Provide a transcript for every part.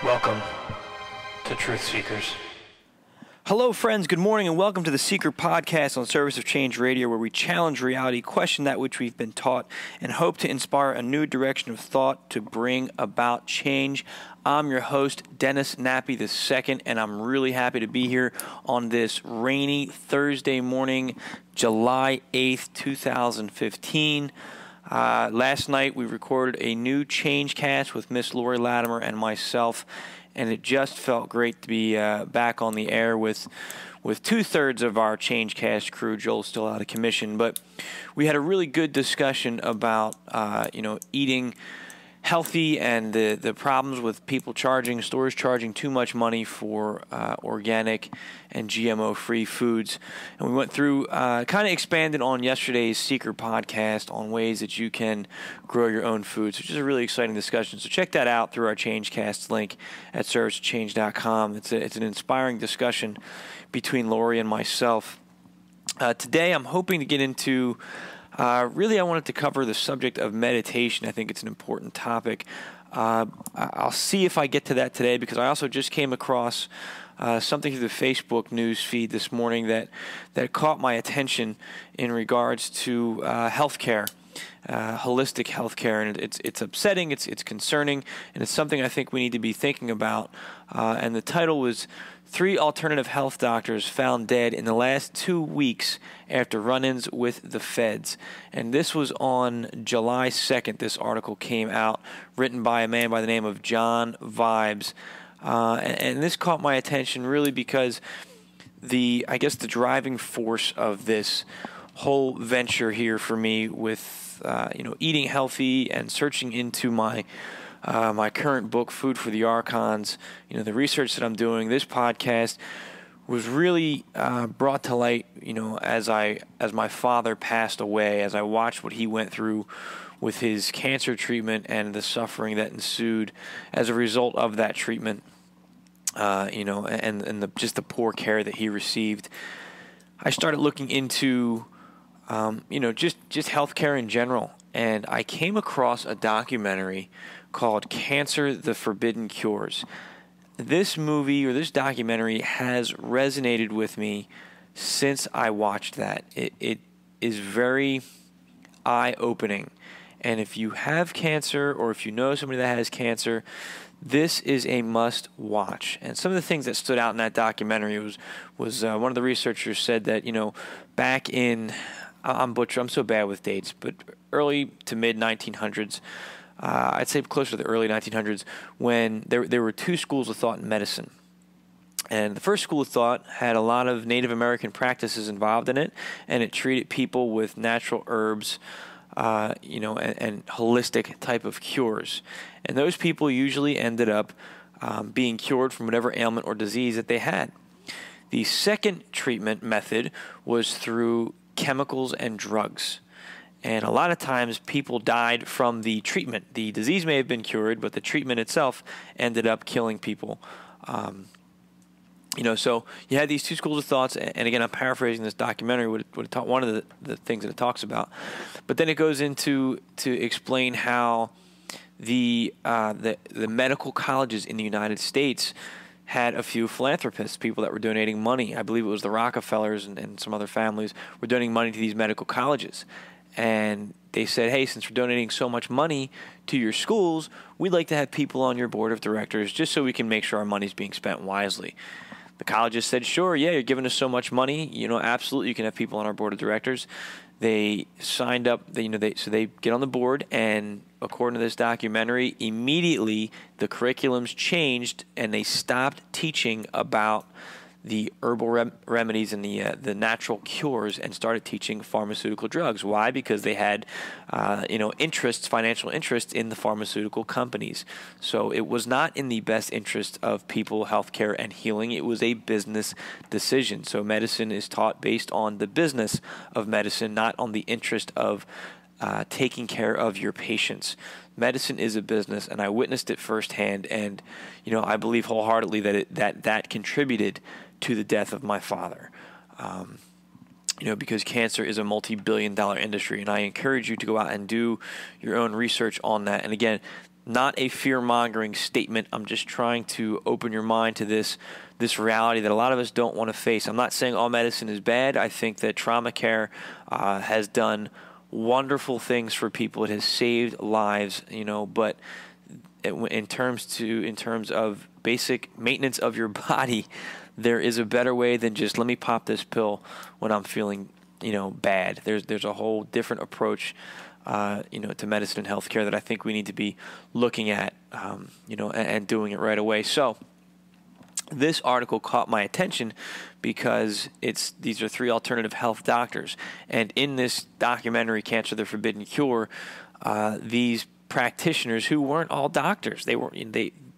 Welcome to Truth Seekers. Hello, friends. Good morning, and welcome to the Seiker Podcast on Service of Change Radio, where we challenge reality, question that which we've been taught, and hope to inspire a new direction of thought to bring about change. I'm your host, Dennis Nappy II, and I'm really happy to be here on this rainy Thursday morning, July 8th, 2015. Last night, we recorded a new Change Cast with Miss Lori Latimer and myself, and it just felt great to be back on the air with two-thirds of our Change Cast crew. Joel's still out of commission, but we had a really good discussion about eating healthy and the problems with people stores charging too much money for organic and GMO-free foods. And we went through, kind of expanded on yesterday's Seiker podcast on ways that you can grow your own foods, which is a really exciting discussion. So check that out through our ChangeCast link at servicechange.com. It's an inspiring discussion between Lori and myself. Today I'm hoping to get into really, I wanted to cover the subject of meditation. I think it's an important topic. I'll see if I get to that today, because I also just came across something through the Facebook news feed this morning that caught my attention in regards to healthcare, holistic healthcare, and it's upsetting, it's concerning, and it's something I think we need to be thinking about. And the title was 3 alternative health doctors found dead in the last 2 weeks after run-ins with the feds. And this was on July 2nd. This article came out, written by a man by the name of John Vibes. And this caught my attention really because the driving force of this whole venture here for me with eating healthy and searching into my current book, Food for the Archons, the research that I'm doing, this podcast was really brought to light, as my father passed away, as I watched what he went through with his cancer treatment and the suffering that ensued as a result of that treatment, and just the poor care that he received. I started looking into, just healthcare in general, and I came across a documentary called Cancer: The Forbidden Cures. This movie, or this documentary, has resonated with me since I watched that. It is very eye-opening. And if you have cancer, or if you know somebody that has cancer, this is a must-watch. And some of the things that stood out in that documentary was one of the researchers said that, back in, I'm so bad with dates, but early to mid-1900s, I'd say closer to the early 1900s, when there were 2 schools of thought in medicine. And the first school of thought had a lot of Native American practices involved in it, and it treated people with natural herbs, and holistic type of cures. And those people usually ended up being cured from whatever ailment or disease that they had. The second treatment method was through chemicals and drugs. And a lot of times people died from the treatment. The disease may have been cured, but the treatment itself ended up killing people. So you had these 2 schools of thoughts, and again, I'm paraphrasing this documentary, one of the things that it talks about. But then it goes into to explain how the medical colleges in the United States had a few philanthropists, people that were donating money. I believe it was the Rockefellers and some other families were donating money to these medical colleges. And they said, hey, since we're donating so much money to your schools, we'd like to have people on your board of directors just so we can make sure our money's being spent wisely. The colleges said, sure, yeah, you're giving us so much money, absolutely, you can have people on our board of directors. They signed up, so they get on the board, and according to this documentary, immediately the curriculums changed, and they stopped teaching about the herbal remedies and the natural cures, and started teaching pharmaceutical drugs. Why? Because they had, financial interests in the pharmaceutical companies. So it was not in the best interest of people, healthcare, and healing. It was a business decision. So medicine is taught based on the business of medicine, not on the interest of taking care of your patients. Medicine is a business, and I witnessed it firsthand. And I believe wholeheartedly that contributed to the death of my father. Because cancer is a multi-billion-dollar industry, and I encourage you to go out and do your own research on that. And again, not a fear-mongering statement. I'm just trying to open your mind to this reality that a lot of us don't want to face. I'm not saying all medicine is bad. I think that trauma care has done wonderful things for people. It has saved lives, but in terms of basic maintenance of your body, there is a better way than just let me pop this pill when I'm feeling, bad. There's a whole different approach, to medicine and healthcare that I think we need to be looking at, and doing it right away. So this article caught my attention because these are 3 alternative health doctors, and in this documentary, Cancer: The Forbidden Cure, these practitioners who weren't all doctors, they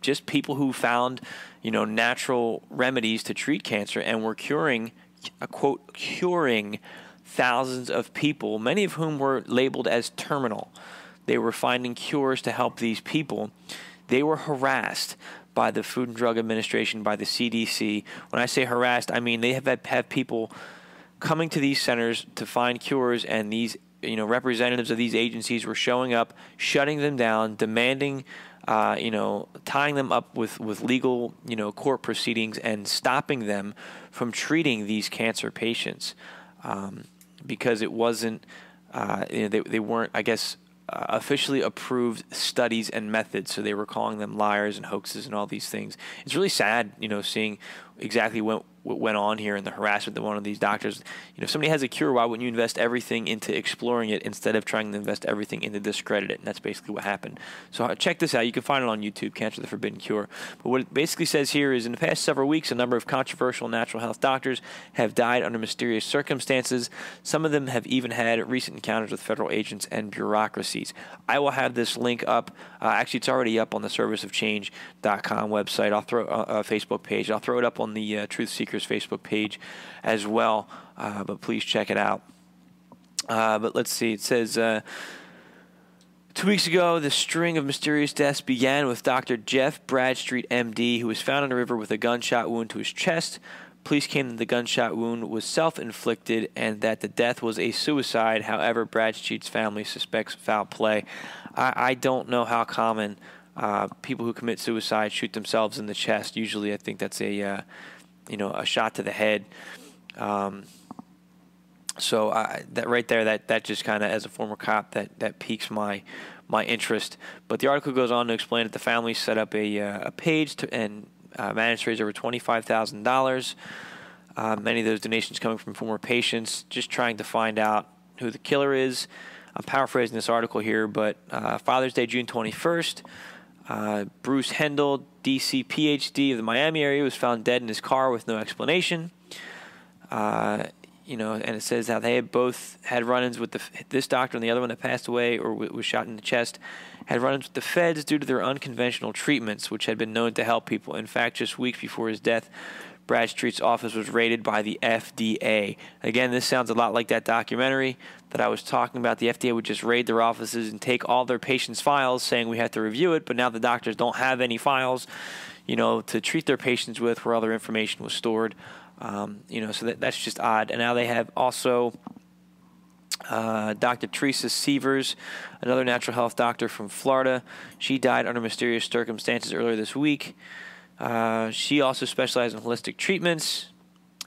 just people who found natural remedies to treat cancer and were curing thousands of people, many of whom were labeled as terminal. They were finding cures to help these people. They were harassed by the Food and Drug Administration, by the CDC. When I say harassed, I mean they have people coming to these centers to find cures, and these representatives of these agencies were showing up, shutting them down, demanding, tying them up with legal, court proceedings, and stopping them from treating these cancer patients because it wasn't, they weren't, I guess, officially approved studies and methods. So they were calling them liars and hoaxes and all these things. It's really sad, seeing exactly what went on here and the harassment that one of these doctors. If somebody has a cure, why wouldn't you invest everything into exploring it instead of trying to invest everything into discredit it? And that's basically what happened. So check this out. You can find it on YouTube, Cancer: The Forbidden Cure. But what it basically says here is, in the past several weeks, a number of controversial natural health doctors have died under mysterious circumstances. Some of them have even had recent encounters with federal agents and bureaucracies. I will have this link up. Actually, it's already up on the serviceofchange.com website. I'll throw a Facebook page. I'll throw it up on the Truth Seekers Facebook page as well, but please check it out. But let's see. It says 2 weeks ago, the string of mysterious deaths began with Dr. Jeff Bradstreet, MD, who was found in a river with a gunshot wound to his chest. Police claimed that the gunshot wound was self-inflicted and that the death was a suicide. However, Bradstreet's family suspects foul play. I don't know how common people who commit suicide shoot themselves in the chest. Usually, I think that's a shot to the head. So that right there, that just kind of, as a former cop, that piques my interest. But the article goes on to explain that the family set up a page and managed to raise over $25,000. Many of those donations coming from former patients, just trying to find out who the killer is. I'm paraphrasing this article here, but Father's Day, June 21st, Bruce Hendel, DC PhD of the Miami area, was found dead in his car with no explanation. And it says how they had both had run-ins with this doctor and the other one that passed away or was shot in the chest, had run-ins with the feds due to their unconventional treatments, which had been known to help people. In fact, just weeks before his death, Bradstreet's office was raided by the FDA. Again, this sounds a lot like that documentary that I was talking about. The FDA would just raid their offices and take all their patients' files, saying we have to review it, but now the doctors don't have any files, to treat their patients with where all their information was stored. So that's just odd. And now they have also Dr. Teresa Severs, another natural health doctor from Florida. She died under mysterious circumstances earlier this week. She also specialized in holistic treatments.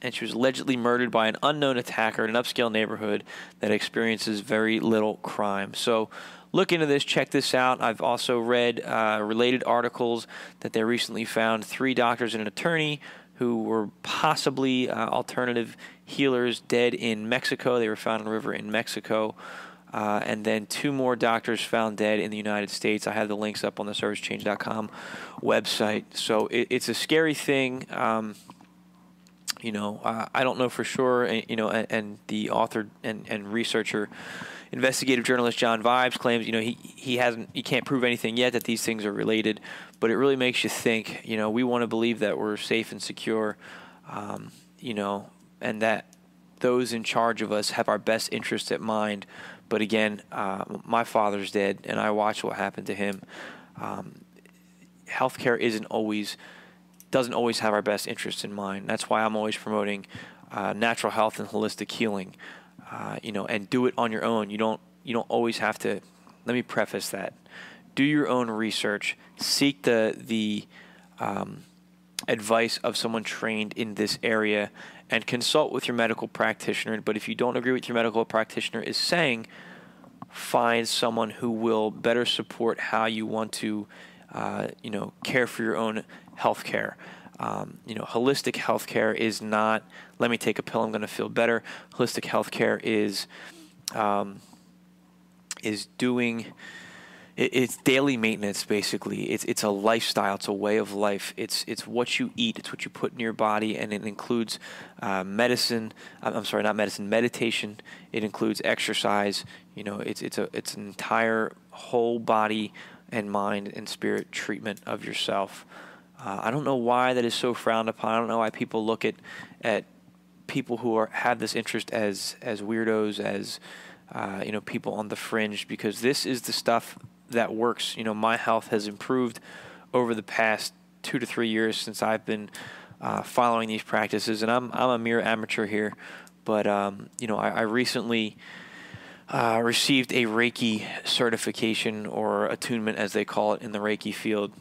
and she was allegedly murdered by an unknown attacker in an upscale neighborhood that experiences very little crime. So look into this, check this out. I've also read related articles that they recently found 3 doctors and an attorney who were possibly alternative healers dead in Mexico. They were found in a river in Mexico. And then 2 more doctors found dead in the United States. I have the links up on the servicechange.com website. So it's a scary thing. I don't know for sure, and the author and researcher, investigative journalist John Vibes claims, he can't prove anything yet that these things are related, but it really makes you think. We want to believe that we're safe and secure, and that those in charge of us have our best interests at mind. But again, my father's dead, and I watched what happened to him. Healthcare doesn't always have our best interests in mind. That's why I'm always promoting natural health and holistic healing. And do it on your own. You don't always have to. Let me preface that. Do your own research. Seek the advice of someone trained in this area, and consult with your medical practitioner. But if you don't agree with your medical practitioner is saying, find someone who will better support how you want to, care for your own health care. Holistic health care is not, let me take a pill, I'm going to feel better. Holistic health care is doing, it's daily maintenance, basically. It's a lifestyle. It's a way of life. It's what you eat. It's what you put in your body, and it includes meditation. It includes exercise. It's an entire whole body and mind and spirit treatment of yourself. I don't know why that is so frowned upon. I don't know why people look at people who have this interest as weirdos, as people on the fringe, because this is the stuff that works. My health has improved over the past 2 to 3 years since I've been following these practices, and I'm a mere amateur here. But I recently received a Reiki certification, or attunement as they call it in the Reiki field.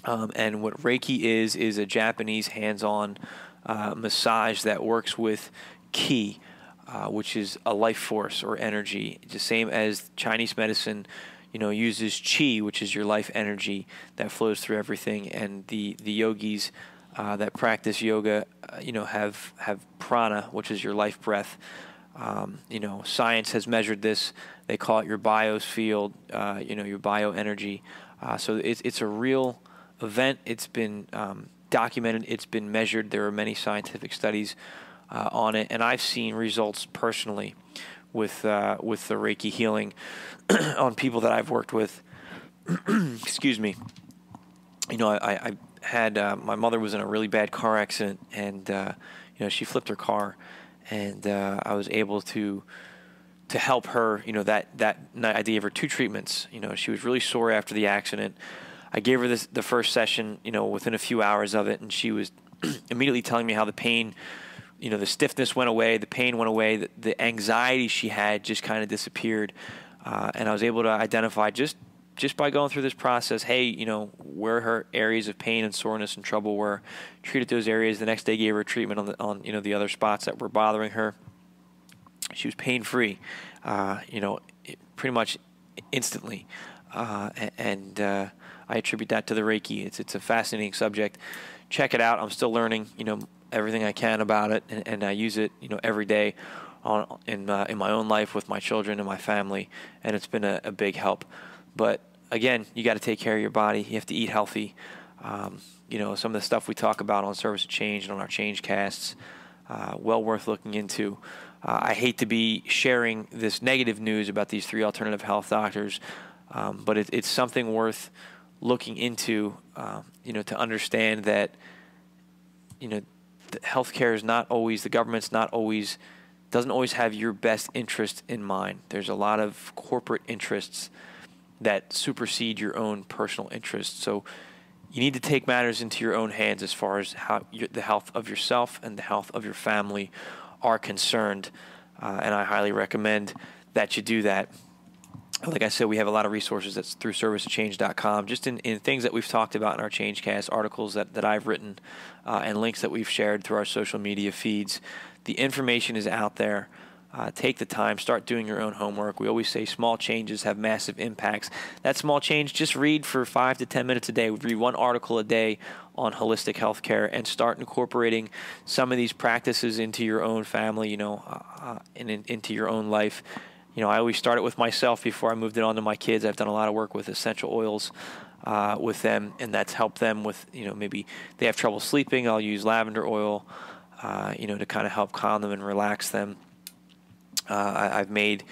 And what Reiki is a Japanese hands-on massage that works with ki, which is a life force or energy. It's the same as Chinese medicine, uses chi, which is your life energy that flows through everything. And the yogis that practice yoga, have prana, which is your life breath. Science has measured this. They call it your bios-field, your bioenergy. So it's a real event. It's been documented. It's been measured. There are many scientific studies on it, and I've seen results personally with the Reiki healing on people that I've worked with. Excuse me. I had my mother was in a really bad car accident, and she flipped her car, and I was able to help her. That night I gave her 2 treatments. She was really sore after the accident. I gave her the first session, within a few hours of it, and she was immediately telling me how the pain, the stiffness went away, the pain went away, the anxiety she had just kind of disappeared, and I was able to identify just by going through this process, hey, where her areas of pain and soreness and trouble were, treated those areas. The next day gave her treatment on the other spots that were bothering her. She was pain-free, pretty much instantly, and I attribute that to the Reiki. It's a fascinating subject. Check it out. I'm still learning, everything I can about it, and I use it, every day in my own life with my children and my family, and it's been a big help. But again, you got to take care of your body. You have to eat healthy. Some of the stuff we talk about on Service of Change and on our Change casts, well worth looking into. I hate to be sharing this negative news about these 3 alternative health doctors, but it's something worth looking into, to understand that, the healthcare is not always, the government's doesn't always have your best interest in mind. There's a lot of corporate interests that supersede your own personal interests. So you need to take matters into your own hands as far as how the health of yourself and the health of your family are concerned. And I highly recommend that you do that. like I said, we have a lot of resources that's through serviceofchange.com, just in things that we've talked about in our ChangeCast, articles that I've written, and links that we've shared through our social media feeds. The information is out there. Take the time, start doing your own homework. We always say small changes have massive impacts. That small change, just read for 5 to 10 minutes a day. Read one article a day on holistic healthcare and start incorporating some of these practices into your own family, and into your own life. I always start it with myself before I moved it on to my kids. I've done a lot of work with essential oils with them, and that's helped them with, maybe they have trouble sleeping. I'll use lavender oil, to kind of help calm them and relax them. I've made,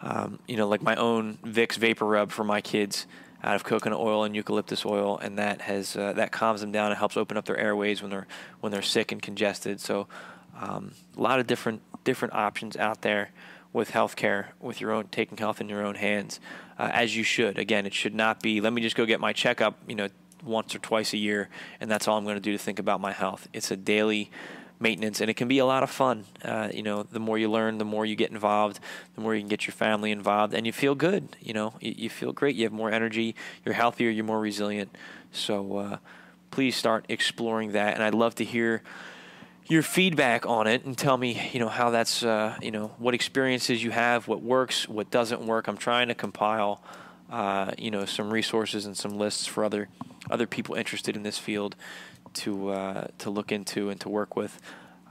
like my own Vicks Vapor Rub for my kids out of coconut oil and eucalyptus oil, and that has that calms them down and helps open up their airways when they're sick and congested. So a lot of different options out there with healthcare, with your own taking health in your own hands, as you should. Again, it should not be, let me just go get my checkup, once or twice a year, and that's all I'm going to do to think about my health. It's a daily maintenance, and it can be a lot of fun. The more you learn, the more you get involved, the more you can get your family involved, and you feel good. You feel great. You have more energy. You're healthier. You're more resilient. So please start exploring that, and I'd love to hear your feedback on it and tell me, how that's, what experiences you have, what works, what doesn't work. I'm trying to compile, some resources and some lists for other people interested in this field to look into and to work with.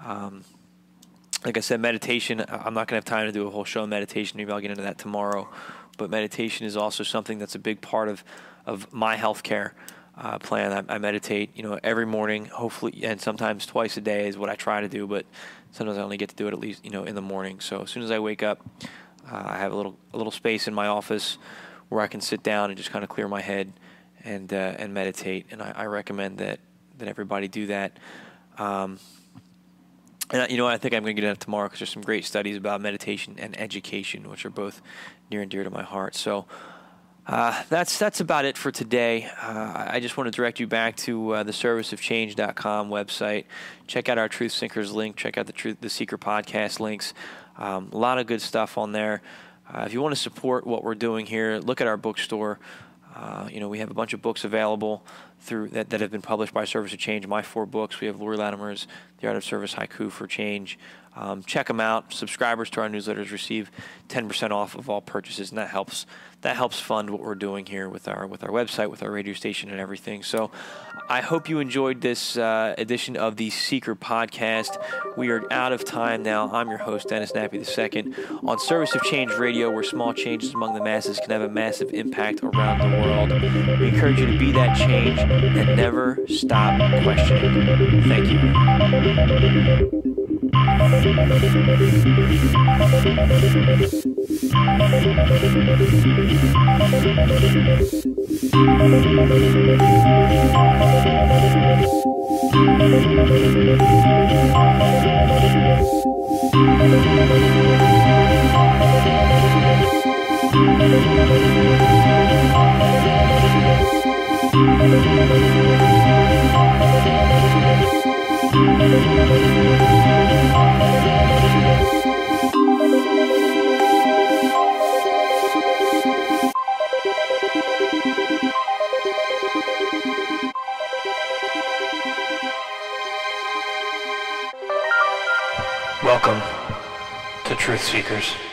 Like I said, meditation, I'm not going to have time to do a whole show on meditation. Maybe I'll get into that tomorrow. But meditation is also something that's a big part of my healthcare plan. I meditate, every morning, hopefully, and sometimes twice a day is what I try to do, but sometimes I only get to do it at least, in the morning. So as soon as I wake up, I have a little space in my office where I can sit down and just kind of clear my head and meditate. And I recommend that everybody do that. And I think I'm going to get into tomorrow because there's some great studies about meditation and education, which are both near and dear to my heart. So that's about it for today. I just want to direct you back to the serviceofchange.com website. Check out our Truth Sinkers link. Check out the Seiker Podcast links. A lot of good stuff on there. If you want to support what we're doing here, look at our bookstore. We have a bunch of books available through that have been published by Service of Change. My 4 books. We have Lori Latimer's The Art of Service Haiku for Change. Check them out. Subscribers to our newsletters receive 10% off of all purchases, and that helps fund what we're doing here with our website, with our radio station, and everything. So I hope you enjoyed this edition of the Seiker Podcast. We are out of time now. I'm your host, Dennis Nappy II, on Service of Change Radio, where small changes among the masses can have a massive impact around the world. We encourage you to be that change and never stop questioning. Thank you. Welcome to Truth Seekers.